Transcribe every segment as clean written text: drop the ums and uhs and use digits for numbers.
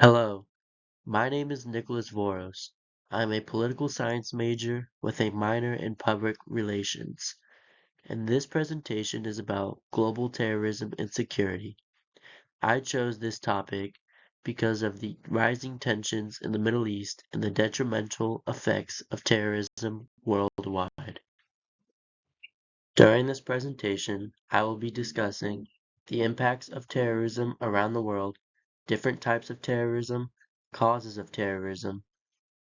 Hello, my name is Nikolas Voros. I'm a political science major with a minor in public relations, and this presentation is about global terrorism and security. I chose this topic because of the rising tensions in the Middle East and the detrimental effects of terrorism worldwide. During this presentation, I will be discussing the impacts of terrorism around the world, different types of terrorism, causes of terrorism,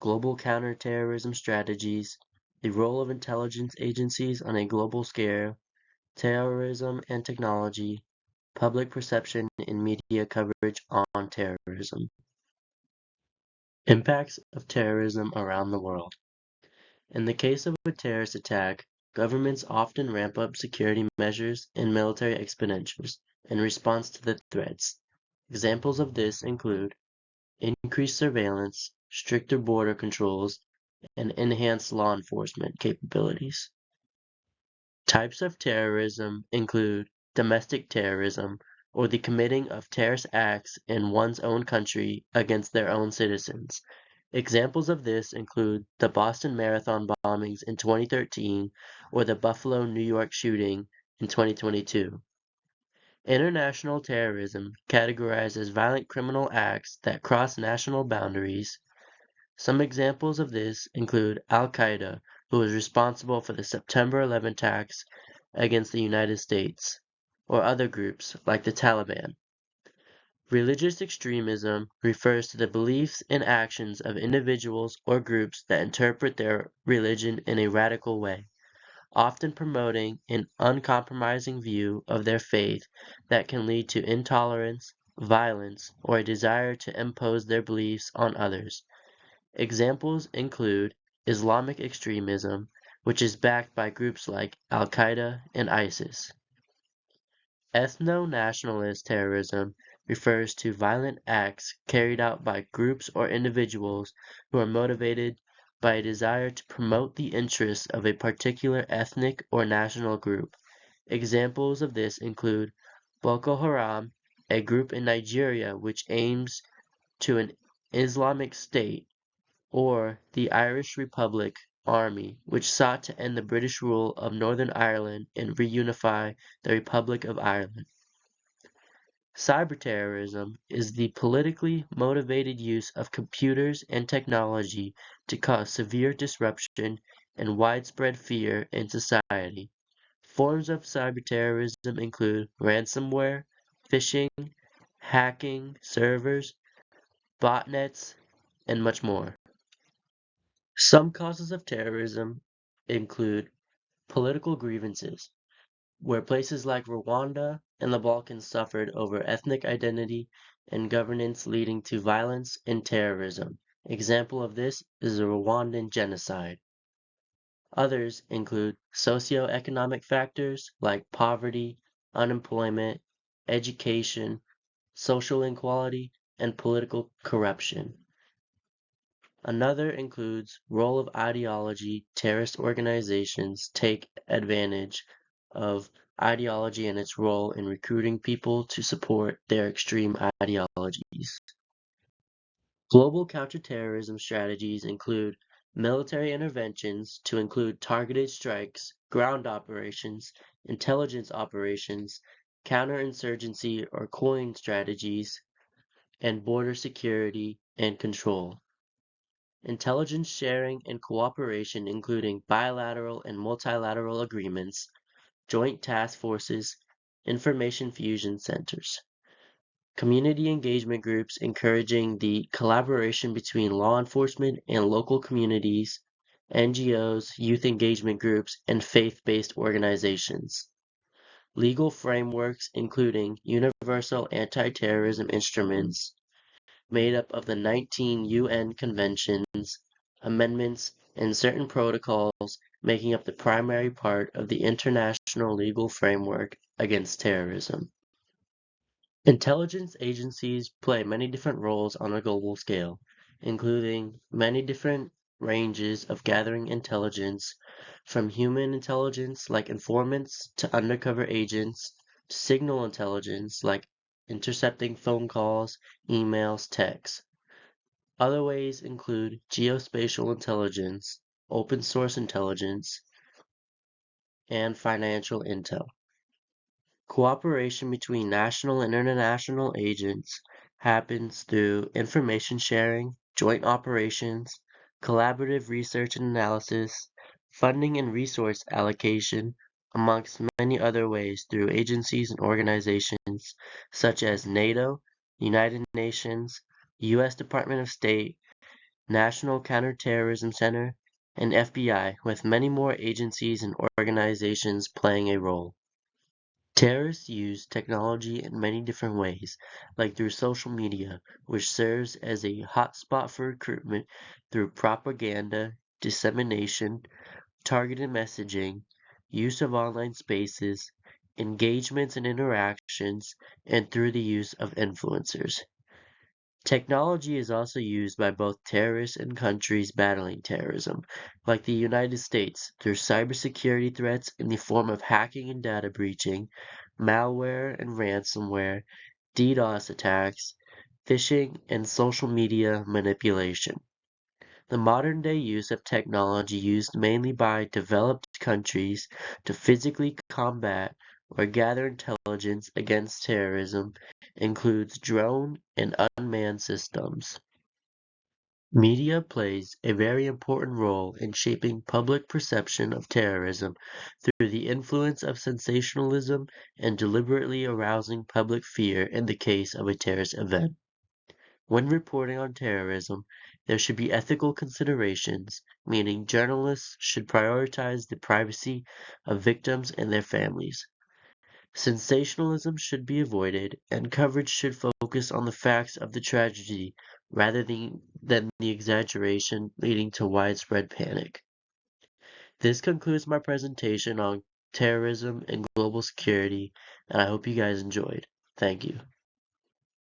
global counterterrorism strategies, the role of intelligence agencies on a global scale, terrorism and technology, public perception and media coverage on terrorism. Impacts of terrorism around the world. In the case of a terrorist attack, governments often ramp up security measures and military expenditures in response to the threats. Examples of this include increased surveillance, stricter border controls, and enhanced law enforcement capabilities. Types of terrorism include domestic terrorism, or the committing of terrorist acts in one's own country against their own citizens. Examples of this include the Boston Marathon bombings in 2013 or the Buffalo, New York shooting in 2022. International terrorism, categorized as violent criminal acts that cross national boundaries. Some examples of this include Al-Qaeda, who was responsible for the September 11 attacks against the United States, or other groups like the Taliban. Religious extremism refers to the beliefs and actions of individuals or groups that interpret their religion in a radical way, often promoting an uncompromising view of their faith that can lead to intolerance, violence, or a desire to impose their beliefs on others. Examples include Islamic extremism, which is backed by groups like Al-Qaeda and ISIS. Ethno-nationalist terrorism refers to violent acts carried out by groups or individuals who are motivated by a desire to promote the interests of a particular ethnic or national group. Examples of this include Boko Haram, a group in Nigeria which aims to an Islamic state, or the Irish Republic Army, which sought to end the British rule of Northern Ireland and reunify the Republic of Ireland. Cyberterrorism is the politically motivated use of computers and technology to cause severe disruption and widespread fear in society. Forms of cyberterrorism include ransomware, phishing, hacking servers, botnets, and much more. Some causes of terrorism include political grievances, where places like Rwanda and the Balkans suffered over ethnic identity and governance leading to violence and terrorism. Example of this is the Rwandan genocide. Others include socioeconomic factors like poverty, unemployment, education, social inequality, and political corruption. Another includes role of ideology. Terrorist organizations take advantage of ideology and its role in recruiting people to support their extreme ideologies. Global counterterrorism strategies include military interventions to include targeted strikes, ground operations, intelligence operations, counterinsurgency or coin strategies, and border security and control. Intelligence sharing and cooperation including bilateral and multilateral agreements, joint task forces, information fusion centers. Community engagement groups encouraging the collaboration between law enforcement and local communities, NGOs, youth engagement groups, and faith-based organizations. Legal frameworks including universal anti-terrorism instruments, made up of the 19 UN conventions, amendments, and certain protocols making up the primary part of the international legal framework against terrorism. Intelligence agencies play many different roles on a global scale, including many different ranges of gathering intelligence, from human intelligence like informants to undercover agents, to signal intelligence like intercepting phone calls, emails, texts. Other ways include geospatial intelligence, open source intelligence, and financial intel. Cooperation between national and international agents happens through information sharing, joint operations, collaborative research and analysis, funding and resource allocation, amongst many other ways through agencies and organizations such as NATO, United Nations, U.S. Department of State, National Counterterrorism Center, and FBI, with many more agencies and organizations playing a role. Terrorists use technology in many different ways, like through social media, which serves as a hotspot for recruitment through propaganda, dissemination, targeted messaging, use of online spaces, engagements and interactions, and through the use of influencers. Technology is also used by both terrorists and countries battling terrorism, like the United States, through cybersecurity threats in the form of hacking and data breaching, malware and ransomware, DDoS attacks, phishing, and social media manipulation. The modern-day use of technology used mainly by developed countries to physically combat or gather intelligence against terrorism includes drone and unmanned systems. Media plays a very important role in shaping public perception of terrorism through the influence of sensationalism and deliberately arousing public fear in the case of a terrorist event. When reporting on terrorism, there should be ethical considerations, meaning journalists should prioritize the privacy of victims and their families. Sensationalism should be avoided, and coverage should focus on the facts of the tragedy rather than the exaggeration leading to widespread panic. This concludes my presentation on terrorism and global security, and I hope you guys enjoyed. Thank you.